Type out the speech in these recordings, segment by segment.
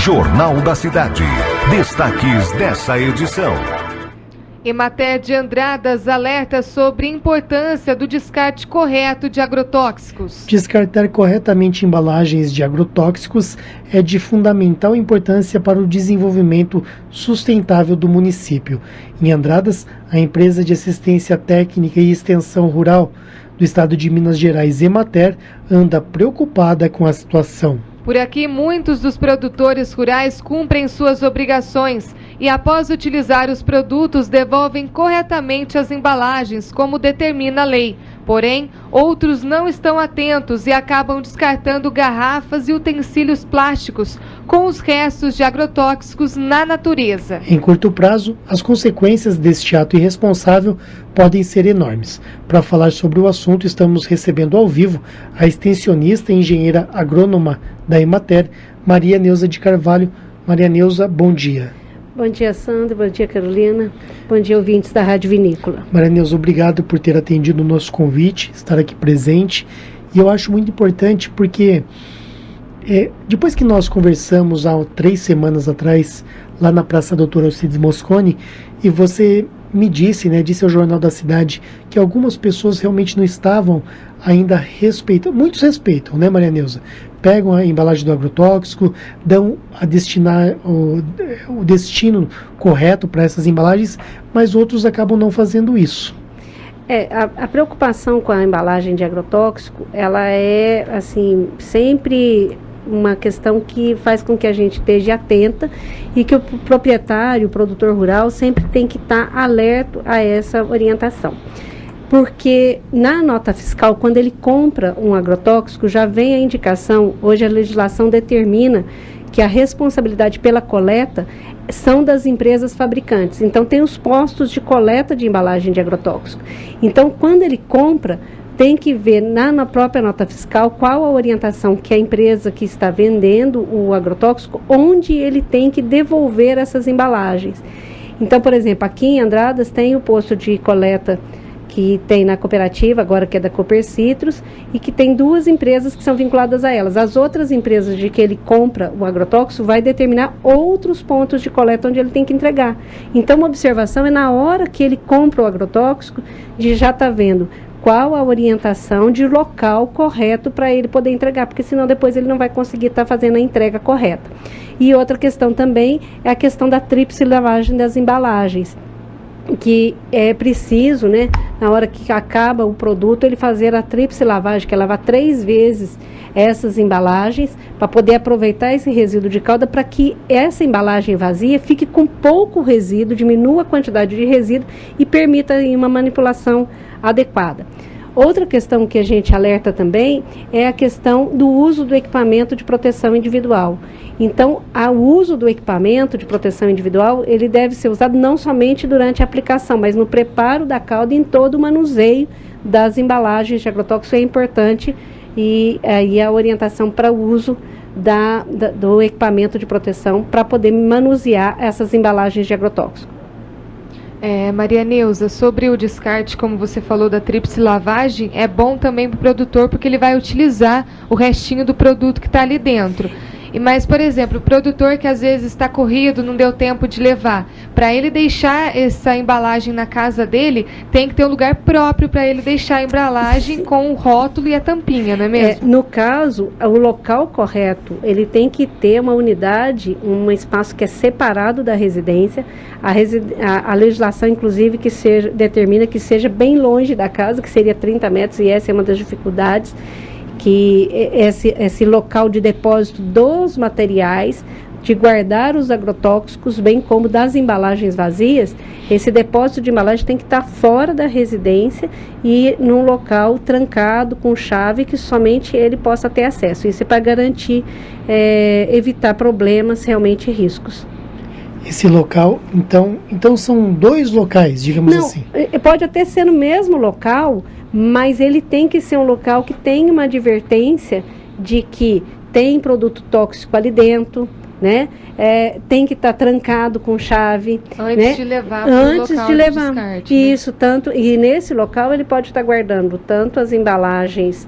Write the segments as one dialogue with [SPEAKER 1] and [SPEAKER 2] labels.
[SPEAKER 1] Jornal da Cidade. Destaques dessa edição.
[SPEAKER 2] Emater de Andradas alerta sobre a importância do descarte correto de agrotóxicos.
[SPEAKER 3] Descartar corretamente embalagens de agrotóxicos é de fundamental importância para o desenvolvimento sustentável do município. Em Andradas, a empresa de assistência técnica e extensão rural do estado de Minas Gerais, Emater, anda preocupada com a situação.
[SPEAKER 2] Por aqui, muitos dos produtores rurais cumprem suas obrigações e, após utilizar os produtos, devolvem corretamente as embalagens, como determina a lei. Porém, outros não estão atentos e acabam descartando garrafas e utensílios plásticos com os restos de agrotóxicos na natureza.
[SPEAKER 3] Em curto prazo, as consequências deste ato irresponsável podem ser enormes. Para falar sobre o assunto, estamos recebendo ao vivo a extensionista e engenheira agrônoma da Emater, Maria Neuza de Carvalho. Maria Neuza, bom dia.
[SPEAKER 4] Bom dia, Sandra. Bom dia, Carolina. Bom dia, ouvintes da Rádio Vinícola.
[SPEAKER 3] Maria Neuza, obrigado por ter atendido o nosso convite, estar aqui presente. E eu acho muito importante porque depois que nós conversamos há 3 semanas atrás, lá na Praça Doutor Alcides Mosconi, e você me disse ao Jornal da Cidade, que algumas pessoas realmente não estavam ainda respeitando, muitos respeitam, né, Maria Neuza? Pegam a embalagem do agrotóxico, dão a destinar o destino correto para essas embalagens, mas outros acabam não fazendo isso.
[SPEAKER 4] A preocupação com a embalagem de agrotóxico, ela é, assim, sempre uma questão que faz com que a gente esteja atenta e que o proprietário, o produtor rural, sempre tem que estar alerta a essa orientação. Porque na nota fiscal, quando ele compra um agrotóxico, já vem a indicação, hoje a legislação determina que a responsabilidade pela coleta são das empresas fabricantes. Então tem os postos de coleta de embalagem de agrotóxico. Então quando ele compra, tem que ver na própria nota fiscal qual a orientação que a empresa que está vendendo o agrotóxico, onde ele tem que devolver essas embalagens. Então, por exemplo, aqui em Andradas tem o posto de coleta que tem na cooperativa, agora que é da Copercitros, e que tem 2 empresas que são vinculadas a elas. As outras empresas de que ele compra o agrotóxico vai determinar outros pontos de coleta onde ele tem que entregar. Então, uma observação é na hora que ele compra o agrotóxico, de já estar vendo qual a orientação de local correto para ele poder entregar, porque senão depois ele não vai conseguir estar fazendo a entrega correta. E outra questão também é a questão da tríplice lavagem das embalagens, que é preciso, né, na hora que acaba o produto, ele fazer a tríplice lavagem, que é lavar 3 vezes essas embalagens, para poder aproveitar esse resíduo de calda, para que essa embalagem vazia fique com pouco resíduo, diminua a quantidade de resíduo e permita aí uma manipulação adequada. Outra questão que a gente alerta também é a questão do uso do equipamento de proteção individual. Então, o uso do equipamento de proteção individual, ele deve ser usado não somente durante a aplicação, mas no preparo da calda e em todo o manuseio das embalagens de agrotóxico é importante, e aí a orientação para o uso do equipamento de proteção para poder manusear essas embalagens de agrotóxico.
[SPEAKER 2] Maria Neuza, sobre o descarte, como você falou, da tríplice lavagem, é bom também para o produtor, porque ele vai utilizar o restinho do produto que está ali dentro. Mas, por exemplo, o produtor que às vezes está corrido, não deu tempo de levar, para ele deixar essa embalagem na casa dele, tem que ter um lugar próprio para ele deixar a embalagem com o rótulo e a tampinha, não é mesmo?
[SPEAKER 4] No caso, o local correto, ele tem que ter uma unidade, um espaço que é separado da residência. A legislação, inclusive, determina que seja bem longe da casa, que seria 30 metros, e essa é uma das dificuldades, que esse local de depósito dos materiais, de guardar os agrotóxicos, bem como das embalagens vazias, esse depósito de embalagem tem que estar fora da residência e num local trancado, com chave, que somente ele possa ter acesso. Isso é para garantir, evitar problemas, realmente riscos.
[SPEAKER 3] Esse local, então são 2 locais, digamos assim.
[SPEAKER 4] Pode até ser no mesmo local, mas ele tem que ser um local que tenha uma advertência de que tem produto tóxico ali dentro, né? Tem que estar trancado com chave.
[SPEAKER 2] Antes de levar para o local de descarte.
[SPEAKER 4] Isso, e nesse local ele pode estar guardando tanto as embalagens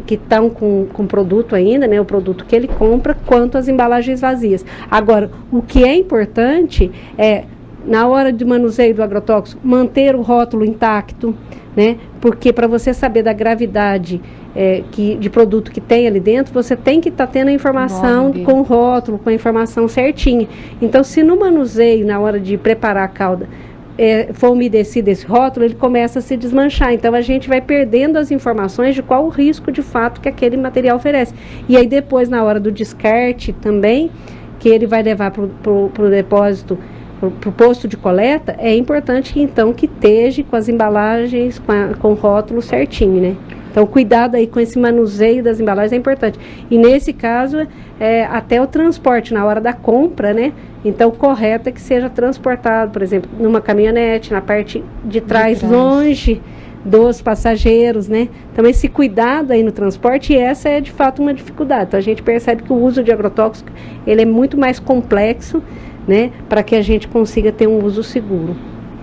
[SPEAKER 4] que estão com produto ainda, né, o produto que ele compra, quanto as embalagens vazias. Agora, o que é importante é, na hora de manuseio do agrotóxico, manter o rótulo intacto, né, porque para você saber da gravidade de produto que tem ali dentro, você tem que estar tendo a informação com o rótulo, com a informação certinha. Então, se no manuseio, na hora de preparar a calda, for umedecido esse rótulo, ele começa a se desmanchar. Então, a gente vai perdendo as informações de qual o risco de fato que aquele material oferece. E aí, depois, na hora do descarte também, que ele vai levar para o depósito, para o posto de coleta, é importante, então, que esteja com as embalagens, com o rótulo certinho, né? Então, cuidado aí com esse manuseio das embalagens é importante. E nesse caso, até o transporte, na hora da compra, né? Então, correto é que seja transportado, por exemplo, numa caminhonete, na parte de trás, longe dos passageiros, né? Então, esse cuidado aí no transporte, e essa é de fato uma dificuldade. Então, a gente percebe que o uso de agrotóxico, ele é muito mais complexo, né? Para que a gente consiga ter um uso seguro.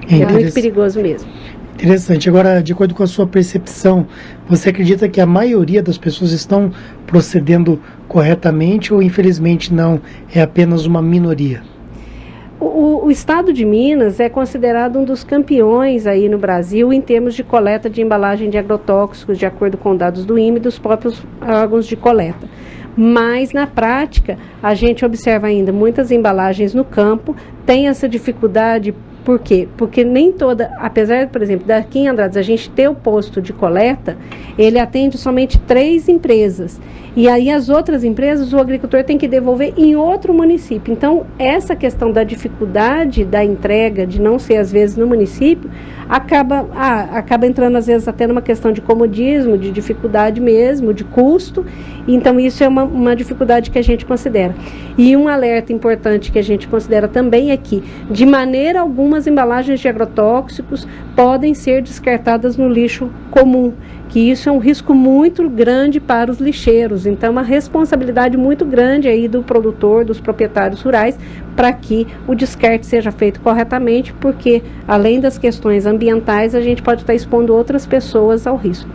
[SPEAKER 4] É muito perigoso mesmo.
[SPEAKER 3] Interessante. Agora, de acordo com a sua percepção, você acredita que a maioria das pessoas estão procedendo corretamente ou, infelizmente, não? É apenas uma minoria?
[SPEAKER 4] O estado de Minas é considerado um dos campeões aí no Brasil em termos de coleta de embalagem de agrotóxicos, de acordo com dados do INME e dos próprios órgãos de coleta. Mas, na prática, a gente observa ainda muitas embalagens no campo, tem essa dificuldade. Por quê? Porque nem toda, apesar, por exemplo, daqui em Andradas, a gente ter o posto de coleta, ele atende somente 3 empresas. E aí as outras empresas, o agricultor tem que devolver em outro município. Então, essa questão da dificuldade da entrega, de não ser às vezes no município, acaba entrando às vezes até numa questão de comodismo, de dificuldade mesmo, de custo. Então, isso é uma dificuldade que a gente considera. E um alerta importante que a gente considera também é que, de maneira alguma, as embalagens de agrotóxicos podem ser descartadas no lixo comum, que isso é um risco muito grande para os lixeiros. Então, é uma responsabilidade muito grande aí do produtor, dos proprietários rurais, para que o descarte seja feito corretamente, porque, além das questões ambientais, a gente pode estar expondo outras pessoas ao risco.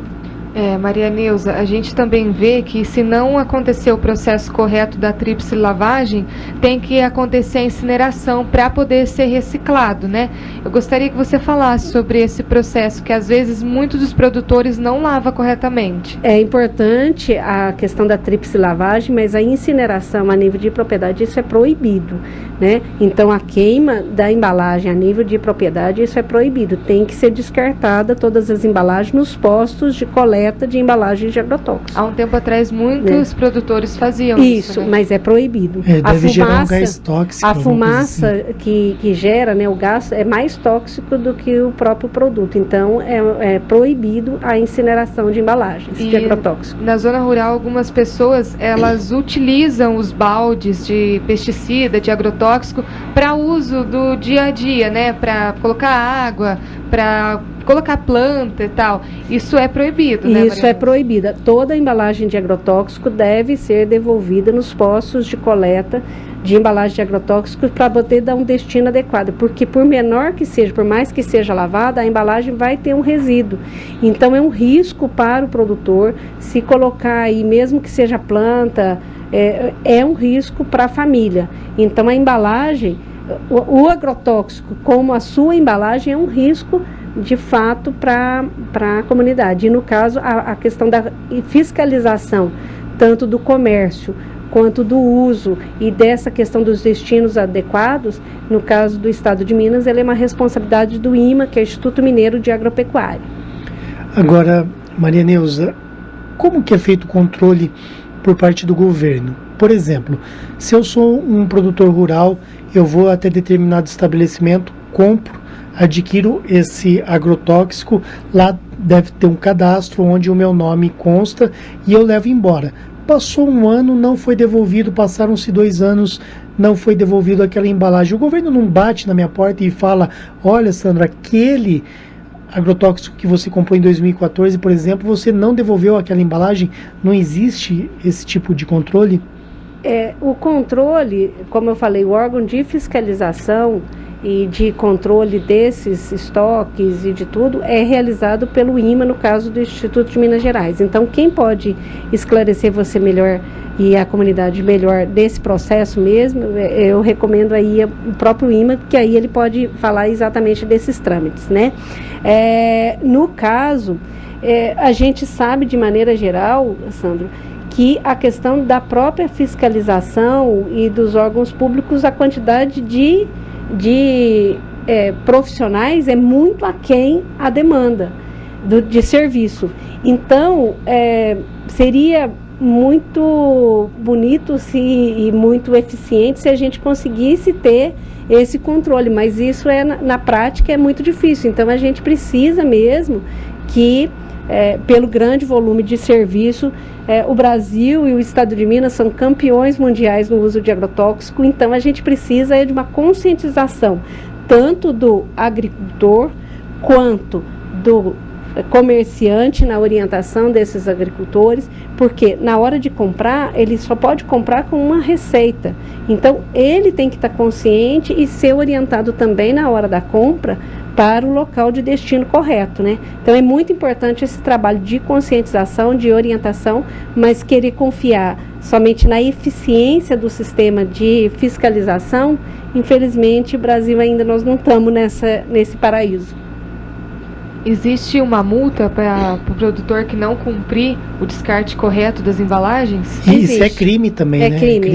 [SPEAKER 2] Maria Neuza, a gente também vê que se não acontecer o processo correto da tríplice lavagem, tem que acontecer a incineração para poder ser reciclado, né? Eu gostaria que você falasse sobre esse processo, que às vezes muitos dos produtores não lavam corretamente.
[SPEAKER 4] É importante a questão da tríplice lavagem, mas a incineração a nível de propriedade, isso é proibido, né? Então, a queima da embalagem a nível de propriedade, isso é proibido. Tem que ser descartada todas as embalagens nos postos de coleta de embalagens de agrotóxicos.
[SPEAKER 2] Há um tempo atrás, muitos produtores faziam
[SPEAKER 4] isso,
[SPEAKER 2] né?
[SPEAKER 4] Mas é proibido.
[SPEAKER 3] Deve gerar um gás tóxico.
[SPEAKER 4] A fumaça assim, que gera, né, o gás é mais tóxico do que o próprio produto. Então, é proibido a incineração de embalagens de agrotóxicos.
[SPEAKER 2] Na zona rural, algumas pessoas, elas utilizam os baldes de pesticida, de agrotóxico, para uso do dia a dia, né? Para colocar água, para colocar planta e tal. Isso é proibido, né,
[SPEAKER 4] Isso é proibido. Toda embalagem de agrotóxico deve ser devolvida nos postos de coleta de embalagem de agrotóxicos para poder dar um destino adequado, porque por menor que seja, por mais que seja lavada, a embalagem vai ter um resíduo. Então é um risco para o produtor se colocar aí, mesmo que seja planta, é um risco para a família. Então a embalagem, o agrotóxico como a sua embalagem é um risco de fato para a comunidade. E no caso, a questão da fiscalização, tanto do comércio quanto do uso e dessa questão dos destinos adequados, no caso do Estado de Minas, ela é uma responsabilidade do IMA, que é o Instituto Mineiro de Agropecuária.
[SPEAKER 3] Agora, Maria Neuza, como que é feito o controle por parte do governo? Por exemplo, se eu sou um produtor rural, eu vou até determinado estabelecimento, compro, adquiro esse agrotóxico, lá deve ter um cadastro onde o meu nome consta e eu levo embora. Passou um ano, não foi devolvido, passaram-se 2 anos, não foi devolvido aquela embalagem. O governo não bate na minha porta e fala, olha, Sandra, aquele agrotóxico que você comprou em 2014, por exemplo, você não devolveu aquela embalagem? Não existe esse tipo de controle?
[SPEAKER 4] O controle, como eu falei, o órgão de fiscalização e de controle desses estoques e de tudo é realizado pelo IMA, no caso do Instituto de Minas Gerais. Então, quem pode esclarecer você melhor e a comunidade melhor desse processo mesmo, eu recomendo aí o próprio IMA, porque aí ele pode falar exatamente desses trâmites, né? No caso, a gente sabe de maneira geral, Sandro, que a questão da própria fiscalização e dos órgãos públicos, a quantidade de profissionais é muito aquém a demanda de serviço. Então, seria muito bonito e muito eficiente se a gente conseguisse ter esse controle, mas isso na prática é muito difícil. Então, a gente precisa mesmo que, pelo grande volume de serviço, o Brasil e o Estado de Minas são campeões mundiais no uso de agrotóxico, então a gente precisa de uma conscientização, tanto do agricultor quanto do comerciante na orientação desses agricultores, porque na hora de comprar, ele só pode comprar com uma receita. Então, ele tem que estar consciente e ser orientado também na hora da compra para o local de destino correto, né? Então, é muito importante esse trabalho de conscientização, de orientação, mas querer confiar somente na eficiência do sistema de fiscalização, infelizmente, o Brasil ainda nós não estamos nesse paraíso.
[SPEAKER 2] Existe uma multa para o produtor que não cumprir o descarte correto das embalagens?
[SPEAKER 3] Isso é crime também, né?
[SPEAKER 4] Crime.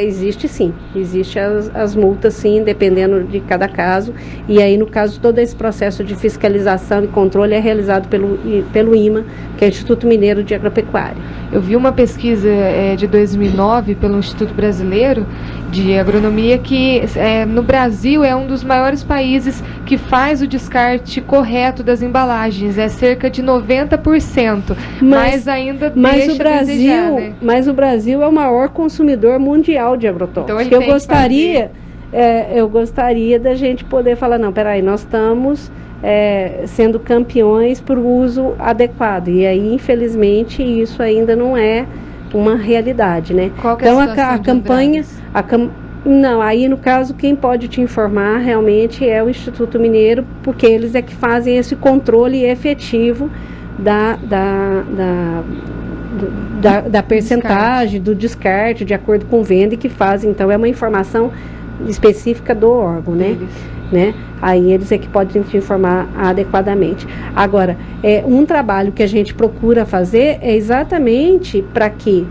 [SPEAKER 4] Existe sim. Existe as multas sim, dependendo de cada caso. E aí, no caso, todo esse processo de fiscalização e controle é realizado pelo IMA, que é o Instituto Mineiro de Agropecuária.
[SPEAKER 2] Eu vi uma pesquisa de 2009 pelo Instituto Brasileiro de Agronomia que no Brasil é um dos maiores países que faz o descarte correto das embalagens, é cerca de 90%, mas ainda deixa a desejar, né?
[SPEAKER 4] Mas o Brasil é o maior consumidor mundial de agrotóxicos. Então, eu gostaria da gente poder falar, não, peraí, nós estamos sendo campeões por uso adequado, e aí, infelizmente, isso ainda não é uma realidade, né?
[SPEAKER 2] Qual que é
[SPEAKER 4] então, a campanha... Não, aí no caso quem pode te informar realmente é o Instituto Mineiro, porque eles é que fazem esse controle efetivo da percentagem, do descarte, de acordo com venda, e que fazem, então é uma informação específica do órgão, né? Aí eles é que podem te informar adequadamente. Agora, um trabalho que a gente procura fazer é exatamente para que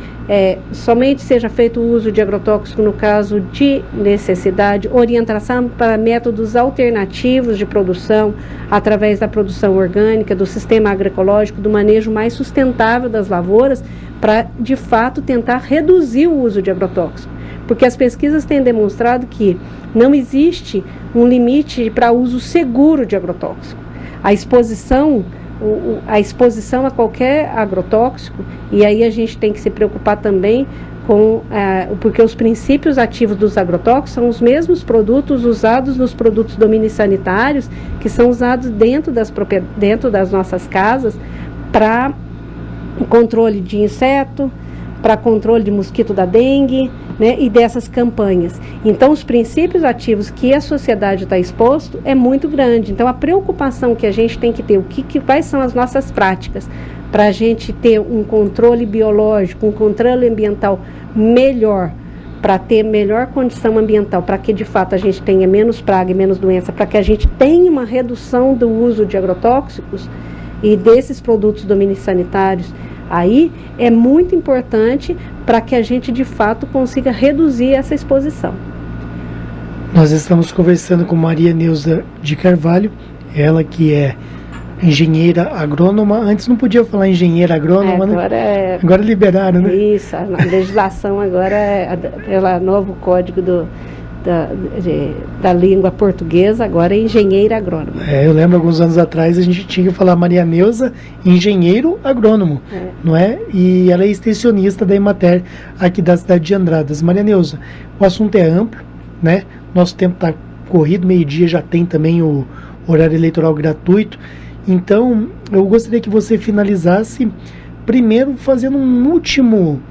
[SPEAKER 4] somente seja feito o uso de agrotóxico no caso de necessidade, orientação para métodos alternativos de produção, através da produção orgânica, do sistema agroecológico, do manejo mais sustentável das lavouras, para, de fato, tentar reduzir o uso de agrotóxico. Porque as pesquisas têm demonstrado que não existe um limite para uso seguro de agrotóxico. A exposição a qualquer agrotóxico, e aí a gente tem que se preocupar também porque os princípios ativos dos agrotóxicos são os mesmos produtos usados nos produtos dominici-sanitários, que são usados dentro das nossas casas para controle de inseto, para controle de mosquito da dengue, né, e dessas campanhas. Então, os princípios ativos que a sociedade está exposto é muito grande. Então, a preocupação que a gente tem que ter, quais são as nossas práticas para a gente ter um controle biológico, um controle ambiental melhor, para ter melhor condição ambiental, para que de fato a gente tenha menos praga e menos doença, para que a gente tenha uma redução do uso de agrotóxicos e desses produtos dominici-sanitários. Aí é muito importante para que a gente de fato consiga reduzir essa exposição.
[SPEAKER 3] Nós estamos conversando com Maria Neuza de Carvalho, ela que é engenheira agrônoma. Antes não podia falar engenheira agrônoma, né? Agora liberaram, né?
[SPEAKER 4] Isso, a legislação agora pelo novo código da língua portuguesa, agora é engenheira agrônoma.
[SPEAKER 3] Eu lembro alguns anos atrás a gente tinha que falar Maria Neuza, engenheiro agrônomo, não é? E ela é extensionista da Emater aqui da cidade de Andradas. Maria Neuza, o assunto é amplo, né? Nosso tempo está corrido, meio-dia já tem também o horário eleitoral gratuito. Então, eu gostaria que você finalizasse primeiro fazendo um último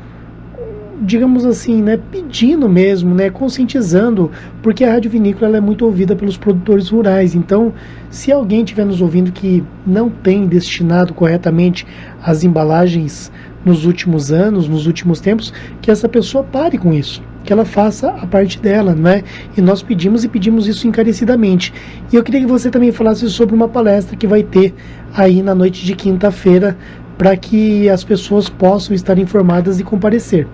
[SPEAKER 3] digamos assim, né, pedindo mesmo, né, conscientizando, porque a Rádio Vinícola ela é muito ouvida pelos produtores rurais. Então, se alguém estiver nos ouvindo que não tem destinado corretamente as embalagens nos últimos anos, nos últimos tempos, que essa pessoa pare com isso, que ela faça a parte dela, né? E nós pedimos isso encarecidamente. E eu queria que você também falasse sobre uma palestra que vai ter aí na noite de quinta-feira, para que as pessoas possam estar informadas e comparecer.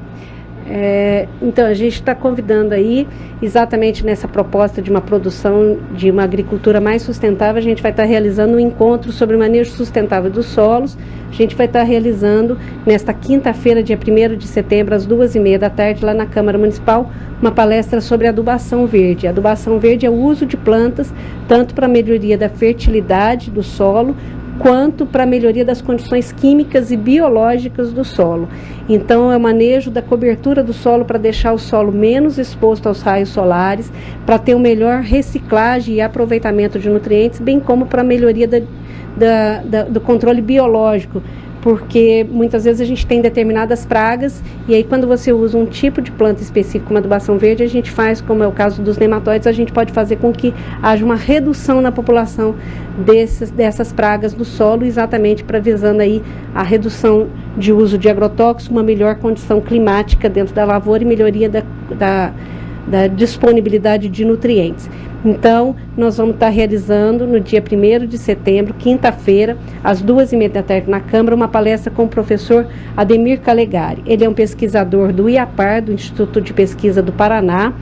[SPEAKER 4] Então, a gente está convidando aí, exatamente nessa proposta de uma produção de uma agricultura mais sustentável, a gente vai estar realizando um encontro sobre o manejo sustentável dos solos. A gente vai estar realizando, nesta quinta-feira, dia 1º de setembro, às 2h30 da tarde, lá na Câmara Municipal, uma palestra sobre adubação verde. A adubação verde é o uso de plantas, tanto para a melhoria da fertilidade do solo, quanto para a melhoria das condições químicas e biológicas do solo. Então, é o manejo da cobertura do solo para deixar o solo menos exposto aos raios solares, para ter uma melhor reciclagem e aproveitamento de nutrientes, bem como para a melhoria do controle biológico, porque muitas vezes a gente tem determinadas pragas e aí quando você usa um tipo de planta específica, uma adubação verde, a gente faz, como é o caso dos nematóides, a gente pode fazer com que haja uma redução na população dessas pragas do solo, exatamente para visando aí a redução de uso de agrotóxicos, uma melhor condição climática dentro da lavoura e melhoria da disponibilidade de nutrientes. Então, nós vamos estar realizando no dia 1º de setembro, quinta-feira, às 2h30 da tarde na Câmara, uma palestra com o professor Ademir Calegari. Ele é um pesquisador do IAPAR, do Instituto de Pesquisa do Paraná,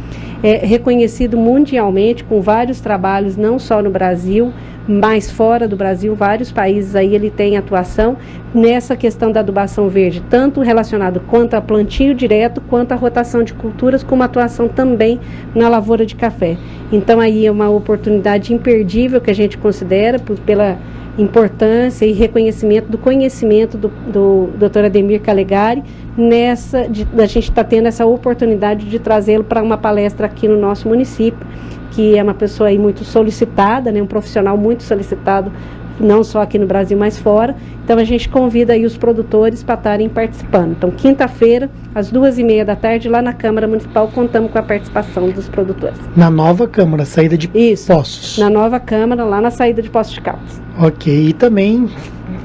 [SPEAKER 4] reconhecido mundialmente com vários trabalhos, não só no Brasil, mas fora do Brasil, vários países aí ele tem atuação nessa questão da adubação verde, tanto relacionado quanto a plantio direto, quanto a rotação de culturas, como atuação também na lavoura de café. Então aí é uma oportunidade imperdível que a gente considera pela importância e reconhecimento do conhecimento do Dr. Ademir Calegari, a gente está tendo essa oportunidade de trazê-lo para uma palestra aqui no nosso município, que é uma pessoa aí muito solicitada, né, um profissional muito solicitado, não só aqui no Brasil, mas fora. Então a gente convida aí os produtores para estarem participando. Então, quinta-feira, às 2h30 da tarde, lá na Câmara Municipal, contamos com a participação dos produtores.
[SPEAKER 3] Na nova Câmara, saída de Poços.
[SPEAKER 4] Na nova Câmara, lá na saída de Poços de Caldas.
[SPEAKER 3] Ok, e também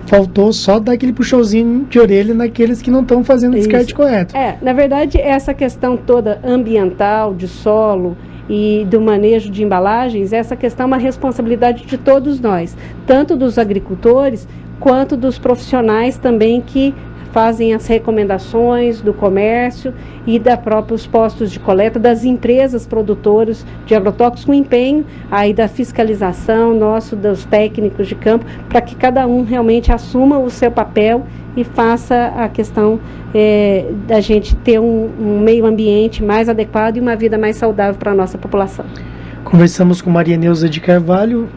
[SPEAKER 3] faltou só dar aquele puxãozinho de orelha naqueles que não estão fazendo o descarte correto.
[SPEAKER 4] Na verdade, essa questão toda ambiental, de solo e do manejo de embalagens, essa questão é uma responsabilidade de todos nós, tanto dos agricultores quanto dos profissionais também que fazem as recomendações do comércio e da próprios postos de coleta, das empresas produtoras de agrotóxicos, com empenho aí da fiscalização nosso, dos técnicos de campo, para que cada um realmente assuma o seu papel e faça a questão da gente ter um meio ambiente mais adequado e uma vida mais saudável para a nossa população.
[SPEAKER 3] Conversamos com Maria Neuza de Carvalho,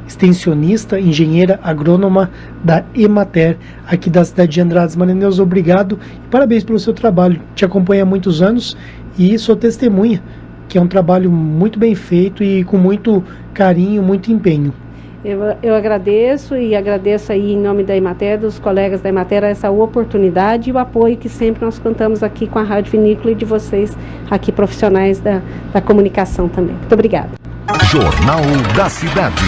[SPEAKER 3] extensionista, engenheira agrônoma da Emater, aqui da cidade de Andradas. Maria Neuza, obrigado e parabéns pelo seu trabalho. Te acompanho há muitos anos e sou testemunha que é um trabalho muito bem feito e com muito carinho, muito empenho.
[SPEAKER 4] Eu agradeço e agradeço aí em nome da Emater, dos colegas da Emater, essa oportunidade e o apoio que sempre nós contamos aqui com a Rádio Vinícola e de vocês aqui, profissionais da comunicação também. Muito obrigada.
[SPEAKER 1] Jornal da Cidade.